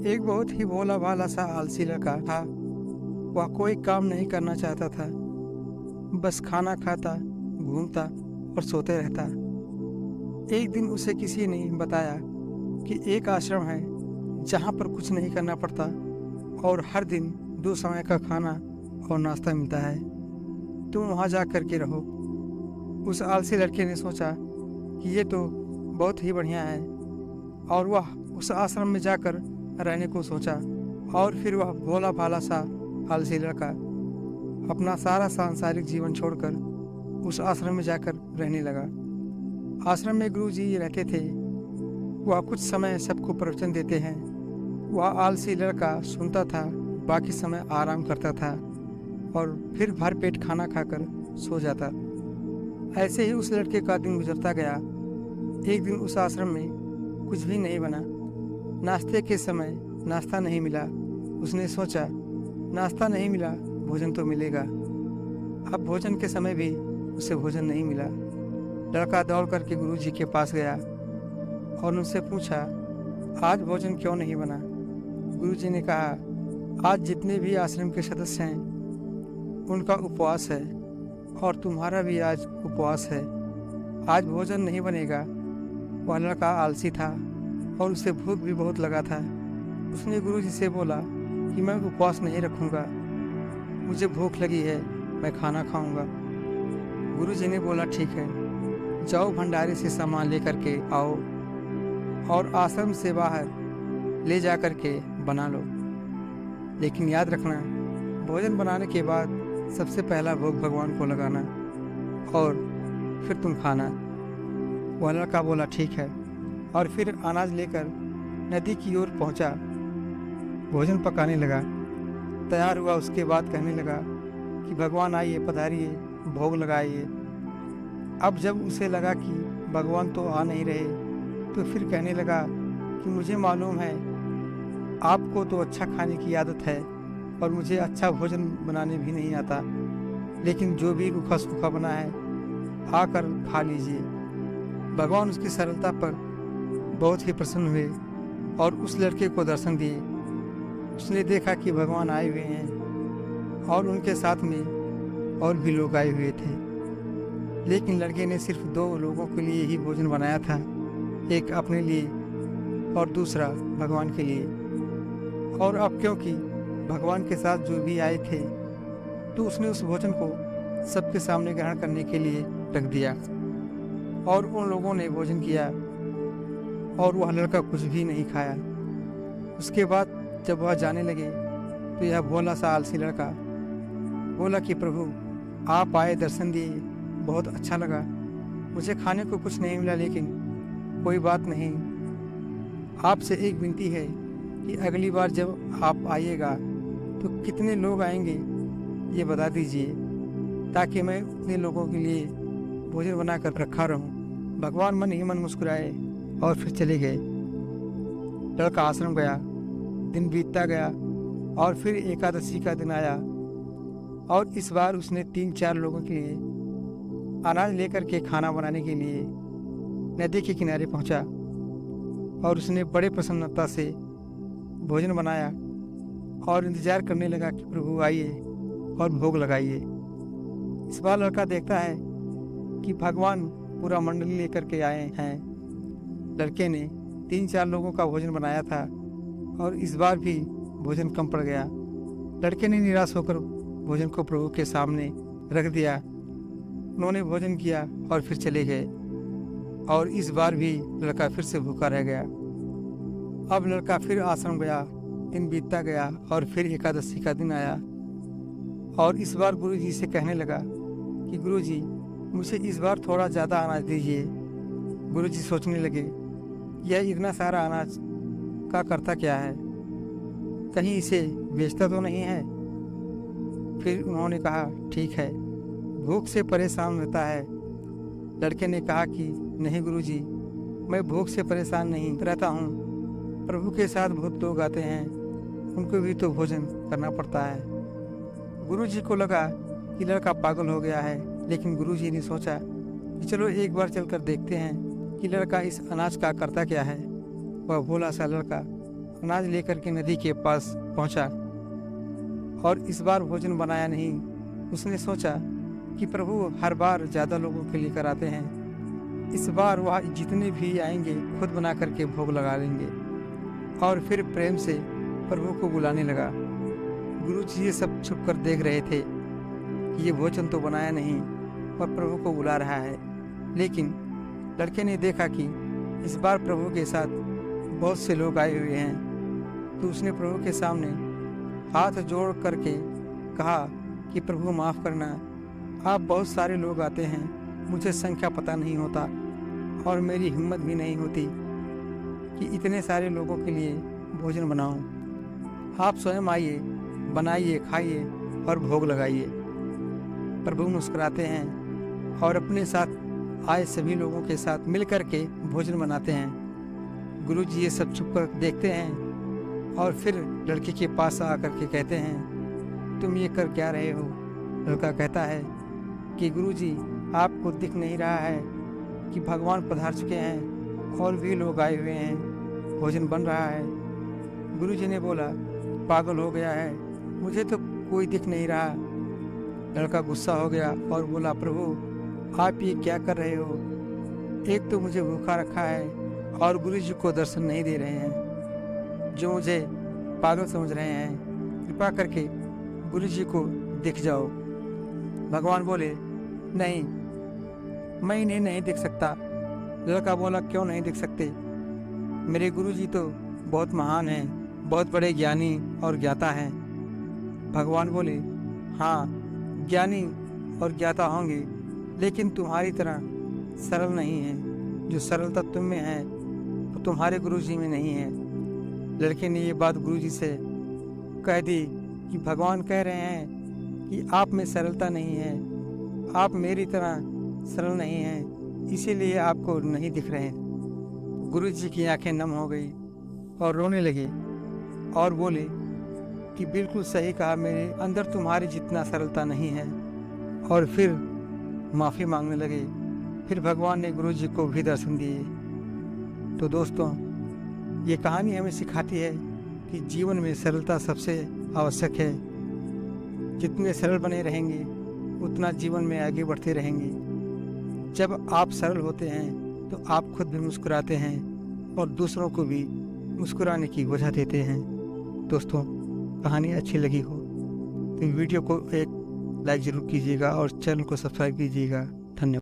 एक बहुत ही भोला भाला सा आलसी लड़का था। वह कोई काम नहीं करना चाहता था, बस खाना खाता, घूमता और सोते रहता। एक दिन उसे किसी ने बताया कि एक आश्रम है जहाँ पर कुछ नहीं करना पड़ता और हर दिन 2 समय का खाना और नाश्ता मिलता है। तुम वहाँ जा कर के रहो। उस आलसी लड़के ने सोचा कि ये तो बहुत ही बढ़िया है और वह उस आश्रम में जाकर रहने को सोचा। और फिर वह भोला भाला सा आलसी लड़का अपना सारा सांसारिक जीवन छोड़कर उस आश्रम में जाकर रहने लगा। आश्रम में गुरु जी रहते थे। वह कुछ समय सबको प्रवचन देते हैं। वह आलसी लड़का सुनता था, बाकी समय आराम करता था और फिर भर पेट खाना खाकर सो जाता। ऐसे ही उस लड़के का दिन गुजरता गया। एक दिन उस आश्रम में कुछ भी नहीं बना। नाश्ते के समय नाश्ता नहीं मिला। उसने सोचा, नाश्ता नहीं मिला, भोजन तो मिलेगा। अब भोजन के समय भी उसे भोजन नहीं मिला। लड़का दौड़ करके गुरु जी के पास गया और उनसे पूछा, आज भोजन क्यों नहीं बना? गुरु जी ने कहा, आज जितने भी आश्रम के सदस्य हैं उनका उपवास है और तुम्हारा भी आज उपवास है। आज भोजन नहीं बनेगा। वह लड़का आलसी था और उसे भूख भी बहुत लगा था। उसने गुरु जी से बोला कि मैं उपवास नहीं रखूँगा, मुझे भूख लगी है, मैं खाना खाऊंगा। गुरु जी ने बोला, ठीक है, जाओ भंडारे से सामान लेकर के आओ और आश्रम से बाहर ले जा कर के बना लो। लेकिन याद रखना, भोजन बनाने के बाद सबसे पहला भोग भगवान को लगाना और फिर तुम खाना। वह लड़का बोला, ठीक है, और फिर अनाज लेकर नदी की ओर पहुंचा। भोजन पकाने लगा, तैयार हुआ। उसके बाद कहने लगा कि भगवान आइए, पधारिए, भोग लगाइए। अब जब उसे लगा कि भगवान तो आ नहीं रहे, तो फिर कहने लगा कि मुझे मालूम है आपको तो अच्छा खाने की आदत है और मुझे अच्छा भोजन बनाने भी नहीं आता, लेकिन जो भी रूखा सूखा बना है आकर खा लीजिए। भगवान उसकी सरलता पर बहुत ही प्रसन्न हुए और उस लड़के को दर्शन दिए। उसने देखा कि भगवान आए हुए हैं और उनके साथ में और भी लोग आए हुए थे, लेकिन लड़के ने सिर्फ 2 लोगों के लिए ही भोजन बनाया था, एक अपने लिए और दूसरा भगवान के लिए। और अब क्योंकि भगवान के साथ जो भी आए थे, तो उसने उस भोजन को सबके सामने ग्रहण करने के लिए रख दिया और उन लोगों ने भोजन किया और वह लड़का कुछ भी नहीं खाया। उसके बाद जब वह जाने लगे तो यह भोला सा आलसी लड़का बोला कि प्रभु आप आए, दर्शन दिए, बहुत अच्छा लगा। मुझे खाने को कुछ नहीं मिला, लेकिन कोई बात नहीं। आपसे एक विनती है कि अगली बार जब आप आइएगा तो कितने लोग आएंगे ये बता दीजिए, ताकि मैं उतने लोगों के लिए भोजन बना कर रखा रहूं। भगवान मन ही मन मुस्कुराए और फिर चले गए। लड़का आश्रम गया। दिन बीतता गया और फिर एकादशी का दिन आया और इस बार उसने 3-4 लोगों के लिए अनाज लेकर के खाना बनाने के लिए नदी के किनारे पहुंचा और उसने बड़े प्रसन्नता से भोजन बनाया और इंतजार करने लगा कि प्रभु आइए और भोग लगाइए। इस बार लड़का देखता है कि भगवान पूरा मंडली लेकर के आए हैं। लड़के ने 3-4 लोगों का भोजन बनाया था और इस बार भी भोजन कम पड़ गया। लड़के ने निराश होकर भोजन को प्रभु के सामने रख दिया। उन्होंने भोजन किया और फिर चले गए और इस बार भी लड़का फिर से भूखा रह गया। अब लड़का फिर आश्रम गया। दिन बीतता गया और फिर एकादशी का दिन आया और इस बार गुरु जी से कहने लगा कि गुरु जी, मुझे इस बार थोड़ा ज़्यादा अनाज दीजिए। गुरु जी सोचने लगे, यह इतना सारा अनाज का करता क्या है, कहीं इसे बेचता तो नहीं है। फिर उन्होंने कहा, ठीक है, भूख से परेशान रहता है। लड़के ने कहा कि नहीं गुरुजी, मैं भूख से परेशान नहीं रहता हूँ। प्रभु के साथ बहुत लोग आते हैं, उनको भी तो भोजन करना पड़ता है। गुरुजी को लगा कि लड़का पागल हो गया है, लेकिन गुरुजी ने सोचा कि चलो एक बार चलकर देखते हैं कि लड़का इस अनाज का करता क्या है। वह भोला सा लड़का अनाज लेकर के नदी के पास पहुंचा और इस बार भोजन बनाया नहीं। उसने सोचा कि प्रभु हर बार ज़्यादा लोगों के लिए कराते हैं, इस बार वह जितने भी आएंगे खुद बना करके भोग लगा लेंगे। और फिर प्रेम से प्रभु को बुलाने लगा। गुरुजी ये सब छुप कर देख रहे थे कि ये भोजन तो बनाया नहीं और प्रभु को बुला रहा है। लेकिन लड़के ने देखा कि इस बार प्रभु के साथ बहुत से लोग आए हुए हैं, तो उसने प्रभु के सामने हाथ जोड़ करके कहा कि प्रभु माफ़ करना, आप बहुत सारे लोग आते हैं, मुझे संख्या पता नहीं होता और मेरी हिम्मत भी नहीं होती कि इतने सारे लोगों के लिए भोजन बनाऊं। आप स्वयं आइए, बनाइए, खाइए और भोग लगाइए। प्रभु मुस्कुराते हैं और अपने साथ आए सभी लोगों के साथ मिल कर के भोजन बनाते हैं। गुरुजी ये सब छुप कर देखते हैं और फिर लड़के के पास आकर के कहते हैं, तुम ये कर क्या रहे हो? लड़का कहता है कि गुरुजी, आपको दिख नहीं रहा है कि भगवान पधार चुके हैं और भी लोग आए हुए हैं, भोजन बन रहा है। गुरुजी ने बोला, पागल हो गया है, मुझे तो कोई दिख नहीं रहा। लड़का गुस्सा हो गया और बोला, प्रभु आप ये क्या कर रहे हो? एक तो मुझे भूखा रखा है और गुरुजी को दर्शन नहीं दे रहे हैं, जो मुझे पागल समझ रहे हैं। कृपा करके गुरुजी को दिख जाओ। भगवान बोले, नहीं, मैं इन्हें नहीं देख सकता। लड़का बोला, क्यों नहीं देख सकते? मेरे गुरुजी तो बहुत महान हैं, बहुत बड़े ज्ञानी और ज्ञाता हैं। भगवान बोले, हाँ, ज्ञानी और ज्ञाता होंगे, लेकिन तुम्हारी तरह सरल नहीं है। जो सरलता तुम में है वो तुम्हारे गुरुजी में नहीं है। लड़के ने ये बात गुरुजी से कह दी कि भगवान कह रहे हैं कि आप में सरलता नहीं है, आप मेरी तरह सरल नहीं हैं, इसीलिए आपको नहीं दिख रहे हैं। गुरुजी की आंखें नम हो गई और रोने लगे और बोले कि बिल्कुल सही कहा, मेरे अंदर तुम्हारी जितना सरलता नहीं है। और फिर माफ़ी मांगने लगे। फिर भगवान ने गुरुजी को भी दर्शन दिए। तो दोस्तों, ये कहानी हमें सिखाती है कि जीवन में सरलता सबसे आवश्यक है। जितने सरल बने रहेंगे उतना जीवन में आगे बढ़ते रहेंगे। जब आप सरल होते हैं तो आप खुद भी मुस्कुराते हैं और दूसरों को भी मुस्कुराने की वजह देते हैं। दोस्तों, कहानी अच्छी लगी हो तो वीडियो को एक लाइक ज़रूर कीजिएगा और चैनल को सब्सक्राइब कीजिएगा।